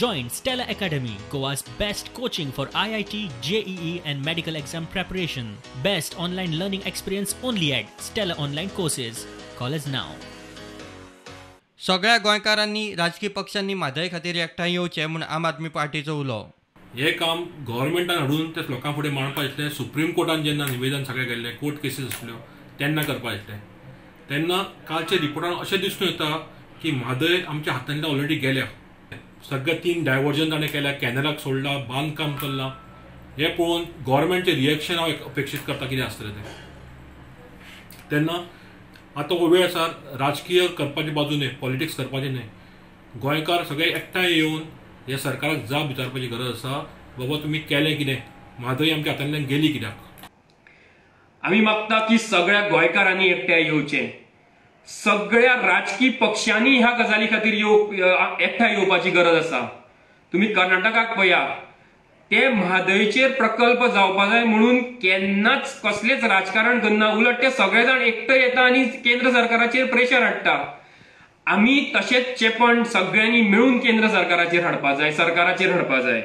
Join Stella Academy, Goa's best coaching for IIT, JEE and medical exam preparation. Best online learning experience only at Stella Online Courses. Call us now. सगळ्या गोंयकारांनी राजकीय पक्षांनी म्हादय खातीर एकठांय येवचें म्हूण आम आदमी पार्टीचो उलो. हे काम गव्हर्मेंटान हाडून ते लोकां फुडें मांडपा आसलें. सुप्रीम कोर्टान जेन्ना निवेदन सगळे गेल्ले, कोर्ट केसीस आसल्यो तेन्ना करपा आसलें. तेन्ना कालच्या रिपोर्टान अशें दिसून येता की म्हादय आमच्या हातांतल्यान ऑलरेडी गेल्या. सगळे 3 डायवर्जन ताणें केल्या, कॅनलाक सोडला, बांदकाम चल्लां. हे पळोवन गव्हर्मेंटचें रिएक्शन हांव अपेक्षीत करता कितें आसतलें तें. तेन्ना आतां हो वेळ आसा राजकीय करपाचे बाजून पॉलिटिक्स करपाचें न्हय. गोंयकार सगळे एकठांय येवन ह्या सरकाराक जाप विचारपाची गरज आसा. बाबा तुमी केलें कितें, म्हादय आमच्या हातांतल्यान गेली कित्याक. आमी मागता की सगळ्या गोंयकारांनी एकठांय येवचें. सगळ्या राजकीय पक्षांनी ह्या गजाली खातीर एकठांय येवपाची गरज आसा. तुम्ही कर्नाटकाक पळया, ते म्हादयचेर प्रकल्प जावपा जाय म्हणून केन्नाच कसलेच राजकारण करना. उलट ते सगळे जाण एकठांय येता आनी केंद्र सरकाराचेर प्रेशर हाडटा. आमी तशेंच चेपण सगळ्यांनी मिळून केंद्र सरकाराचेर हाडपा जाय, सरकाराचेर हाडपा जाय.